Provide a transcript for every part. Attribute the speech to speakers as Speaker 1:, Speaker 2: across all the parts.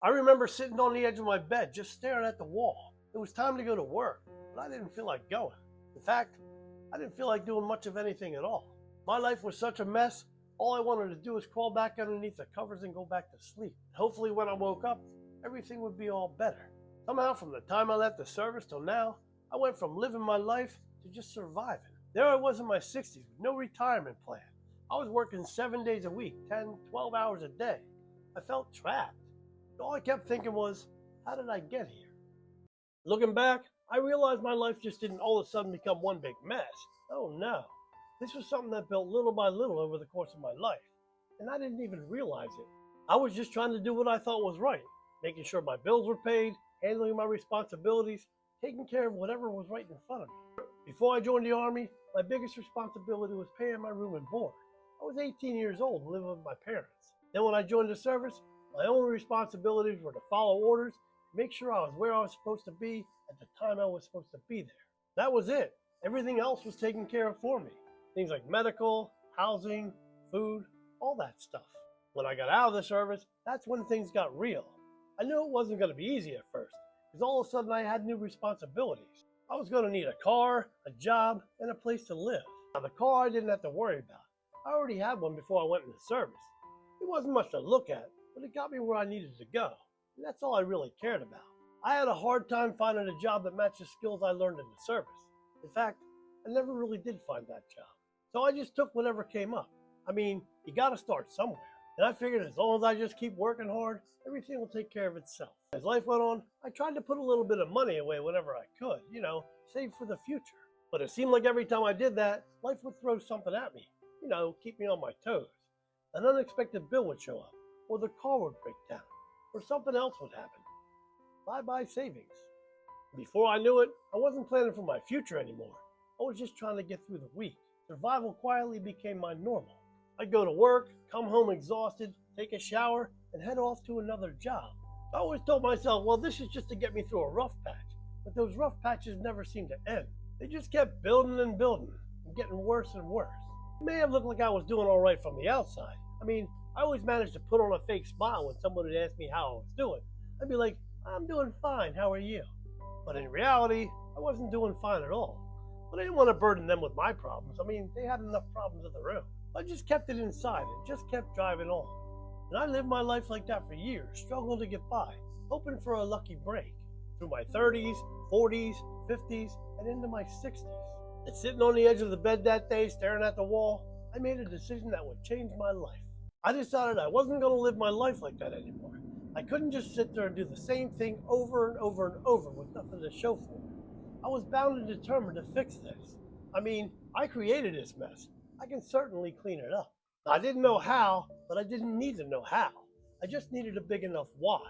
Speaker 1: I remember sitting on the edge of my bed, just staring at the wall. It was time to go to work, but I didn't feel like going. In fact, I didn't feel like doing much of anything at all. My life was such a mess, all I wanted to do was crawl back underneath the covers and go back to sleep. Hopefully, when I woke up, everything would be all better. Somehow, from the time I left the service till now, I went from living my life to just surviving. There I was in my 60s with no retirement plan. I was working 7 days a week, 10, 12 hours a day. I felt trapped. All I kept thinking was, how did I get here? Looking back, I realized my life just didn't all of a sudden become one big mess. Oh no. This was something that built little by little over the course of my life, and I didn't even realize it. I was just trying to do what I thought was right, making sure my bills were paid, handling my responsibilities, taking care of whatever was right in front of me. Before I joined the Army, my biggest responsibility was paying my room and board. I was 18 years old and living with my parents. Then when I joined the service, my only responsibilities were to follow orders, make sure I was where I was supposed to be at the time I was supposed to be there. That was it. Everything else was taken care of for me. Things like medical, housing, food, all that stuff. When I got out of the service, that's when things got real. I knew it wasn't going to be easy at first, because all of a sudden I had new responsibilities. I was going to need a car, a job, and a place to live. Now, the car I didn't have to worry about. I already had one before I went into service. It wasn't much to look at, but it got me where I needed to go. And that's all I really cared about. I had a hard time finding a job that matched the skills I learned in the service. In fact, I never really did find that job. So I just took whatever came up. I mean, you gotta start somewhere. And I figured as long as I just keep working hard, everything will take care of itself. As life went on, I tried to put a little bit of money away whenever I could, save for the future. But it seemed like every time I did that, life would throw something at me, keep me on my toes. An unexpected bill would show up, or the car would break down, or something else would happen. Bye-bye savings. Before I knew it, I wasn't planning for my future anymore. I was just trying to get through the week. Survival quietly became my normal. I'd go to work, come home exhausted, take a shower, and head off to another job. I always told myself, well, this is just to get me through a rough patch. But those rough patches never seemed to end. They just kept building and building, and getting worse and worse. It may have looked like I was doing all right from the outside. I mean, I always managed to put on a fake smile when someone would ask me how I was doing. I'd be like, I'm doing fine, how are you? But in reality, I wasn't doing fine at all. But I didn't want to burden them with my problems. I mean, they had enough problems of their own. I just kept it inside and just kept driving on. And I lived my life like that for years, struggling to get by, hoping for a lucky break. Through my 30s, 40s, 50s, and into my 60s. And sitting on the edge of the bed that day, staring at the wall, I made a decision that would change my life. I decided I wasn't going to live my life like that anymore. I couldn't just sit there and do the same thing over and over and over with nothing to show for it. I was bound and determined to fix this. I mean, I created this mess. I can certainly clean it up. I didn't know how, but I didn't need to know how. I just needed a big enough why.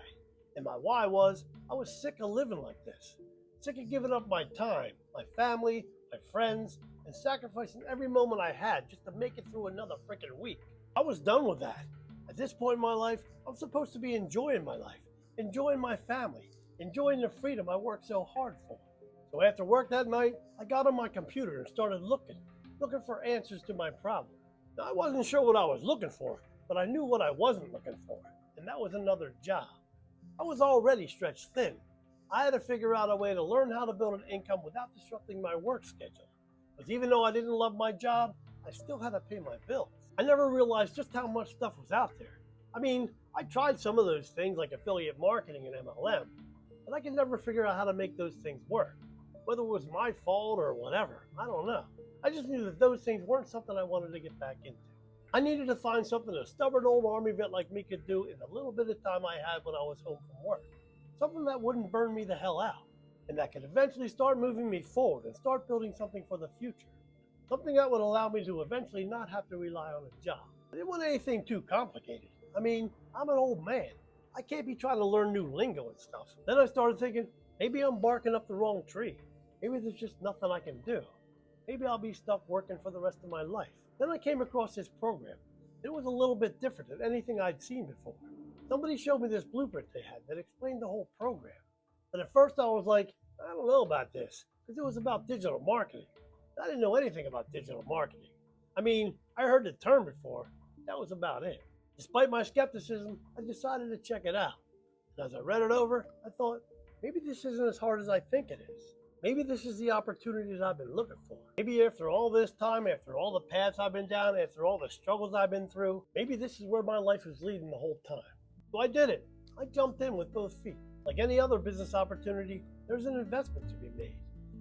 Speaker 1: And my why was, I was sick of living like this. Sick of giving up my time, my family, my friends, and sacrificing every moment I had just to make it through another freaking week. I was done with that. At this point in my life, I'm supposed to be enjoying my life, enjoying my family, enjoying the freedom I worked so hard for. So after work that night, I got on my computer and started looking for answers to my problem. Now, I wasn't sure what I was looking for, but I knew what I wasn't looking for, and that was another job. I was already stretched thin. I had to figure out a way to learn how to build an income without disrupting my work schedule. Because even though I didn't love my job, I still had to pay my bills. I never realized just how much stuff was out there. I mean, I tried some of those things like affiliate marketing and MLM, but I could never figure out how to make those things work. Whether it was my fault or whatever, I don't know. I just knew that those things weren't something I wanted to get back into. I needed to find something a stubborn old Army vet like me could do in the little bit of time I had when I was home from work. Something that wouldn't burn me the hell out, and that could eventually start moving me forward and start building something for the future. Something that would allow me to eventually not have to rely on a job. I didn't want anything too complicated. I mean, I'm an old man. I can't be trying to learn new lingo and stuff. Then I started thinking, maybe I'm barking up the wrong tree. Maybe there's just nothing I can do. Maybe I'll be stuck working for the rest of my life. Then I came across this program. It was a little bit different than anything I'd seen before. Somebody showed me this blueprint they had that explained the whole program. And at first I was like, I don't know about this, because it was about digital marketing. I didn't know anything about digital marketing. I mean, I heard the term before. That was about it. Despite my skepticism, I decided to check it out. As I read it over, I thought, maybe this isn't as hard as I think it is. Maybe this is the opportunity that I've been looking for. Maybe after all this time, after all the paths I've been down, after all the struggles I've been through, maybe this is where my life is leading the whole time. So I did it. I jumped in with both feet. Like any other business opportunity, there's an investment to be made.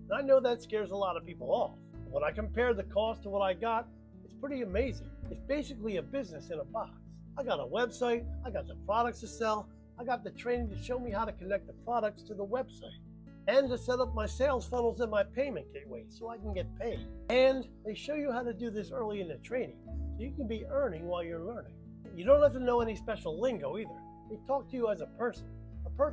Speaker 1: And I know that scares a lot of people off. But when I compare the cost to what I got, it's pretty amazing. It's basically a business in a box. I got a website, I got the products to sell, I got the training to show me how to connect the products to the website, and to set up my sales funnels and my payment gateway so I can get paid. And they show you how to do this early in the training, so you can be earning while you're learning. You don't have to know any special lingo either. They talk to you as a person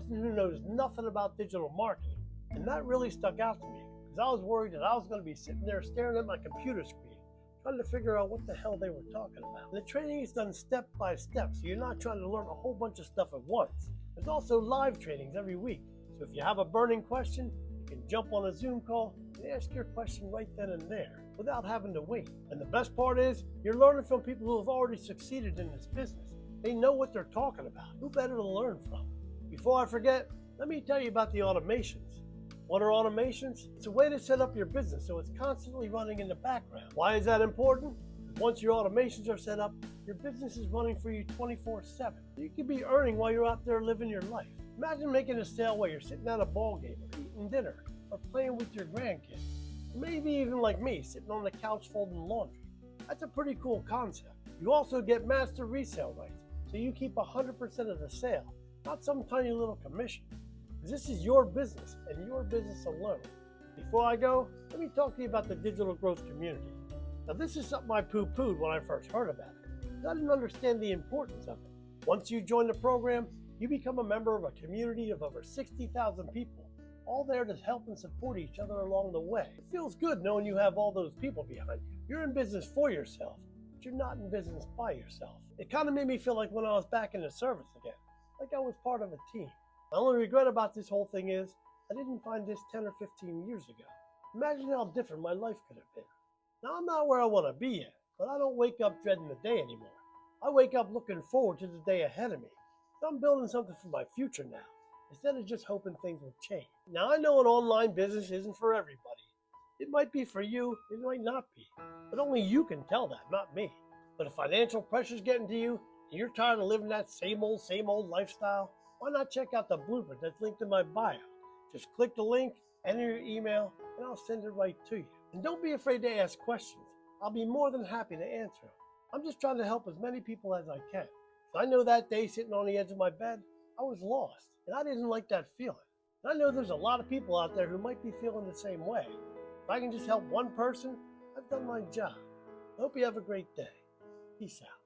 Speaker 1: who knows nothing about digital marketing. And that really stuck out to me, because I was worried that I was going to be sitting there staring at my computer screen, trying to figure out what the hell they were talking about. And the training is done step by step, so you're not trying to learn a whole bunch of stuff at once. There's also live trainings every week, so if you have a burning question, you can jump on a Zoom call and ask your question right then and there, without having to wait. And the best part is, you're learning from people who have already succeeded in this business. They know what they're talking about. Who better to learn from? Before I forget, let me tell you about the automations. What are automations? It's a way to set up your business so it's constantly running in the background. Why is that important? Once your automations are set up, your business is running for you 24/7. You can be earning while you're out there living your life. Imagine making a sale while you're sitting at a ball game, or eating dinner, or playing with your grandkids. Or maybe even like me, sitting on the couch folding laundry. That's a pretty cool concept. You also get master resale rights, so you keep 100% of the sale, not some tiny little commission. This is your business and your business alone. Before I go, let me talk to you about the digital growth community. Now, this is something I poo-pooed when I first heard about it. I didn't understand the importance of it. Once you join the program, you become a member of a community of over 60,000 people, all there to help and support each other along the way. It feels good knowing you have all those people behind you. You're in business for yourself, but you're not in business by yourself. It kind of made me feel like when I was back in the service again, like I was part of a team. My only regret about this whole thing is I didn't find this 10 or 15 years ago. Imagine how different my life could have been. Now, I'm not where I want to be yet, but I don't wake up dreading the day anymore. I wake up looking forward to the day ahead of me. So I'm building something for my future now, instead of just hoping things will change. Now, I know an online business isn't for everybody. It might be for you, it might not be. But only you can tell that, not me. But if financial pressure's getting to you, and you're tired of living that same old lifestyle, why not check out the blueprint that's linked in my bio? Just click the link, enter your email, and I'll send it right to you. And don't be afraid to ask questions. I'll be more than happy to answer them. I'm just trying to help as many people as I can. So I know that day sitting on the edge of my bed, I was lost, and I didn't like that feeling. And I know there's a lot of people out there who might be feeling the same way. If I can just help one person, I've done my job. I hope you have a great day. Peace out.